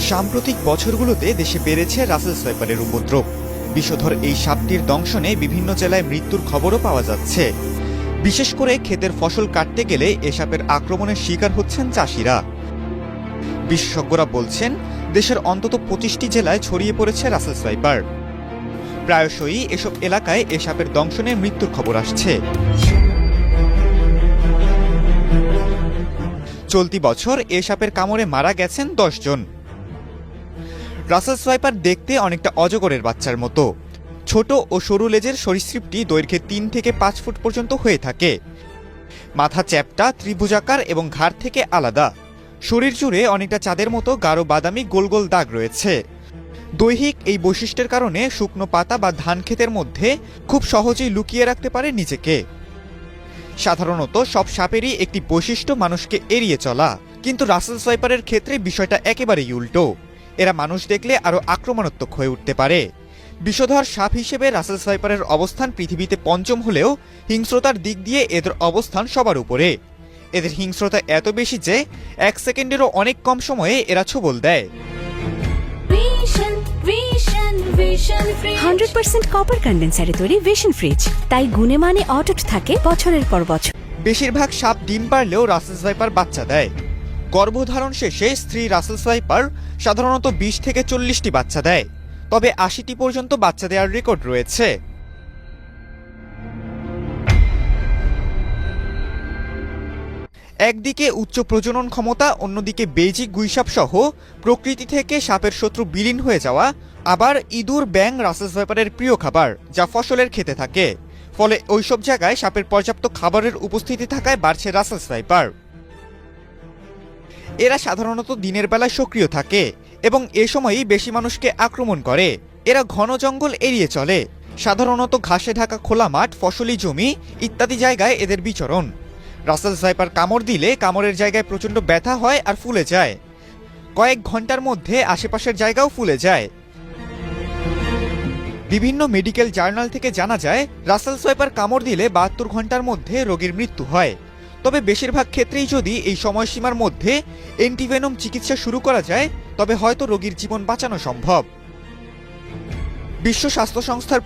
সাম্প্রতিক বছরগুলোতে দেশে বেড়েছে রাসেল সোয়াইপারের উপদ্রব। বিষধর এই সাপটির দংশনে বিভিন্ন জেলায় মৃত্যুর খবরও পাওয়া যাচ্ছে। বিশেষ করে ক্ষেতের ফসল কাটতে গেলে এ সাপের আক্রমণের শিকার হচ্ছেন চাষিরা। বিশেষজ্ঞরা বলছেন, দেশের অন্তত 25টি জেলায় ছড়িয়ে পড়েছে রাসেল সোয়াইপার। প্রায়শই এসব এলাকায় এ সাপের দংশনে মৃত্যুর খবর আসছে। চলতি বছর এ সাপের কামড়ে মারা গেছেন 10 জন। রাসেল সোয়াইপার দেখতে অনেকটা অজগরের বাচ্চার মতো। ছোট ও সরু লেজের সরীসৃপটি দৈর্ঘ্যে 3 থেকে 5 ফুট পর্যন্ত হয়ে থাকে। মাথা চ্যাপ্টা, ত্রিভুজাকার এবং ঘাড় থেকে আলাদা। শরীর জুড়ে অনেকটা চাঁদের মতো গাঢ় বাদামি গোল গোল দাগ রয়েছে। দৈহিক এই বৈশিষ্ট্যের কারণে শুকনো পাতা বা ধান ক্ষেতের মধ্যে খুব সহজেই লুকিয়ে রাখতে পারে নিজেকে। সাধারণত সব সাপেরই একটি বৈশিষ্ট্য মানুষকে এড়িয়ে চলা, কিন্তু রাসেল সোয়াইপারের ক্ষেত্রে বিষয়টা একেবারেই উল্টো। এরা মানুষ দেখলে আরও আক্রমণাত্মক হয়ে উঠতে পারে। বিষধর সাপ হিসেবে রাসেল সোয়াইপারের অবস্থান পৃথিবীতে 5ম হলেও হিংস্রতার দিক দিয়ে এদের অবস্থান সবার উপরে। এদের হিংস্রতা এত বেশি যে 1 সেকেন্ডেরও অনেক কম সময়ে এরা ছোবল দেয়। 100% কপার কন্ডেন্সারে তৈরি ভিশন ফ্রিজ, তাই গুণে মানে অটুট থাকে বছরের পর বছর। বেশিরভাগ সাপ ডিম পারলেও রাসেল সোয়াইপার বাচ্চা দেয়। গর্ভধারণ শেষে স্ত্রী রাসেল সোয়াইপার সাধারণত 20 থেকে 40টি বাচ্চা দেয়, তবে 80টি পর্যন্ত বাচ্চা দেওয়ার রেকর্ড রয়েছে। একদিকে উচ্চ প্রজনন ক্ষমতা, অন্যদিকে বেইজিং গুইসাপ সহ প্রকৃতি থেকে সাপের শত্রু বিলীন হয়ে যাওয়া। আবার ইঁদুর, ব্যাঙ রাসেল সোয়াইপারের প্রিয় খাবার, যা ফসলের খেতে থাকে। ফলে ওইসব জায়গায় সাপের পর্যাপ্ত খাবারের উপস্থিতি থাকায় বাড়ছে রাসেল সোয়াইপার। এরা সাধারণত দিনের বেলায় সক্রিয় থাকে এবং এ সময়ই বেশি মানুষকে আক্রমণ করে। এরা ঘন জঙ্গল এড়িয়ে চলে। সাধারণত ঘাসে ঢাকা খোলা মাঠ, ফসলি জমি ইত্যাদি জায়গায় এদের বিচরণ। রাসেল সোয়াইপার কামড় দিলে কামড়ের জায়গায় প্রচণ্ড ব্যথা হয় আর ফুলে যায়। কয়েক ঘন্টার মধ্যে আশেপাশের জায়গাও ফুলে যায়। বিভিন্ন মেডিকেল জার্নাল থেকে জানা যায়, রাসেল সোয়াইপার কামড় দিলে 72 ঘন্টার মধ্যে রোগীর মৃত্যু হয়। তবে বেশিরভাগ ক্ষেত্রেই যদি এই সময়সীমার মধ্যে অ্যান্টিভেনম চিকিৎসা শুরু করা যায়, তবে হয়তো রোগীর জীবন বাঁচানো সম্ভব। বিশ্ব স্বাস্থ্য সংস্থার